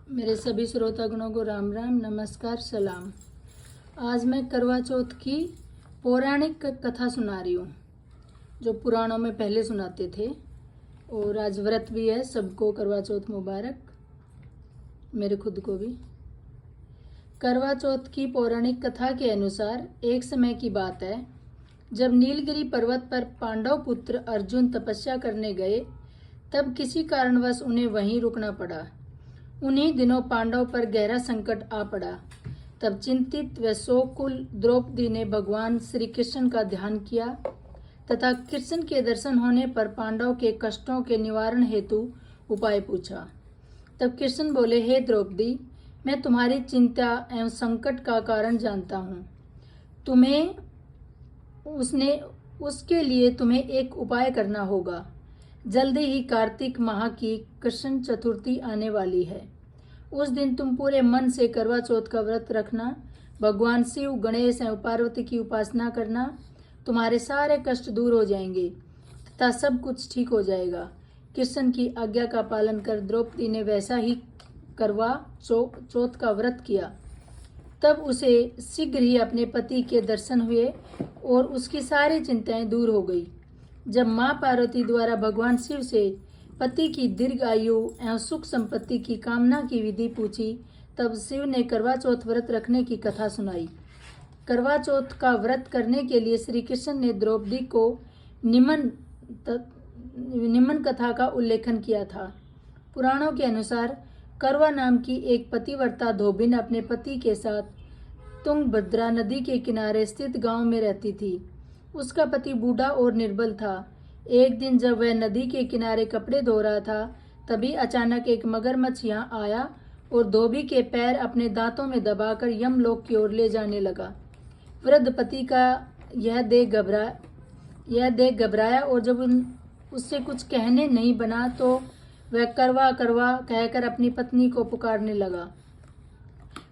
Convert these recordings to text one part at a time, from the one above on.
मेरे सभी श्रोतागणों को राम राम, नमस्कार, सलाम। आज मैं करवा चौथ की पौराणिक कथा सुना रही हूँ, जो पुराणों में पहले सुनाते थे। और आज व्रत भी है, सबको करवा चौथ मुबारक, मेरे खुद को भी। करवा चौथ की पौराणिक कथा के अनुसार एक समय की बात है, जब नीलगिरी पर्वत पर पांडव पुत्र अर्जुन तपस्या करने गए, तब किसी कारणवश उन्हें वहीं रुकना पड़ा। उन्हीं दिनों पांडव पर गहरा संकट आ पड़ा। तब चिंतित व शोककुल द्रौपदी ने भगवान श्री कृष्ण का ध्यान किया तथा कृष्ण के दर्शन होने पर पांडव के कष्टों के निवारण हेतु उपाय पूछा। तब कृष्ण बोले, हे द्रौपदी, मैं तुम्हारी चिंता एवं संकट का कारण जानता हूँ। उसके लिए तुम्हें एक उपाय करना होगा। जल्दी ही कार्तिक माह की कृष्ण चतुर्थी आने वाली है। उस दिन तुम पूरे मन से करवा चौथ का व्रत रखना, भगवान शिव, गणेश एवं पार्वती की उपासना करना। तुम्हारे सारे कष्ट दूर हो जाएंगे तथा सब कुछ ठीक हो जाएगा। कृष्ण की आज्ञा का पालन कर द्रौपदी ने वैसा ही करवा चौथ का व्रत किया। तब उसे शीघ्र ही अपने पति के दर्शन हुए और उसकी सारी चिंताएं दूर हो गई। जब मां पार्वती द्वारा भगवान शिव से पति की दीर्घ आयु एवं सुख संपत्ति की कामना की विधि पूछी, तब शिव ने करवा चौथ व्रत रखने की कथा सुनाई। करवा चौथ का व्रत करने के लिए श्री कृष्ण ने द्रौपदी को निमन कथा का उल्लेखन किया था। पुराणों के अनुसार करवा नाम की एक पतिव्रता धोबिन अपने पति के साथ तुंगभद्रा नदी के किनारे स्थित गांव में रहती थी। उसका पति बूढ़ा और निर्बल था। एक दिन जब वह नदी के किनारे कपड़े धो रहा था, तभी अचानक एक मगरमच्छ यहाँ आया और धोबी के पैर अपने दांतों में दबाकर यमलोक की ओर ले जाने लगा। वृद्ध पति का यह देख घबराया और जब उससे कुछ कहने नहीं बना तो वह करवा करवा कहकर अपनी पत्नी को पुकारने लगा।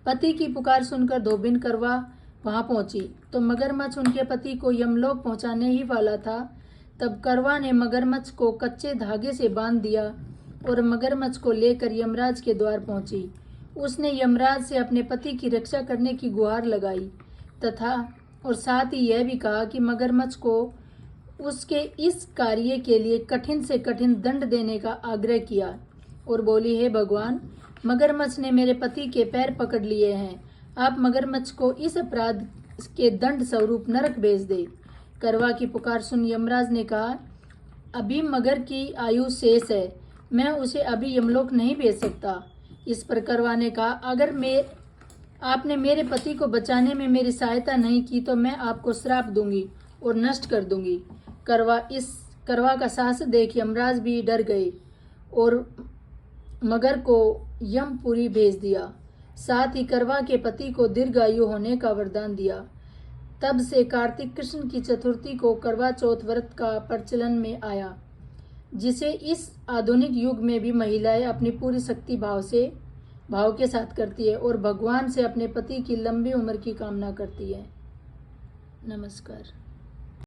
पति की पुकार सुनकर धोबिन करवा वहां पहुंची तो मगरमच्छ उनके पति को यमलोक पहुंचाने ही वाला था। तब करवा ने मगरमच्छ को कच्चे धागे से बांध दिया और मगरमच्छ को लेकर यमराज के द्वार पहुंची। उसने यमराज से अपने पति की रक्षा करने की गुहार लगाई तथा और साथ ही यह भी कहा कि मगरमच्छ को उसके इस कार्य के लिए कठिन से कठिन दंड देने का आग्रह किया और बोली, हे भगवान, मगरमच्छ ने मेरे पति के पैर पकड़ लिए हैं। आप मगरमच्छ को इस अपराध के दंड स्वरूप नरक भेज दे। करवा की पुकार सुन यमराज ने कहा, अभी मगर की आयु शेष है, मैं उसे अभी यमलोक नहीं भेज सकता। इस पर करवा ने कहा, अगर आपने मेरे पति को बचाने में मेरी सहायता नहीं की तो मैं आपको श्राप दूंगी और नष्ट कर दूंगी। करवा का साहस देख यमराज भी डर गए और मगर को यमपुरी भेज दिया। साथ ही करवा के पति को दीर्घायु होने का वरदान दिया। तब से कार्तिक कृष्ण की चतुर्थी को करवा चौथ व्रत का प्रचलन में आया, जिसे इस आधुनिक युग में भी महिलाएं अपनी पूरी शक्ति भाव के साथ करती है और भगवान से अपने पति की लंबी उम्र की कामना करती है। नमस्कार।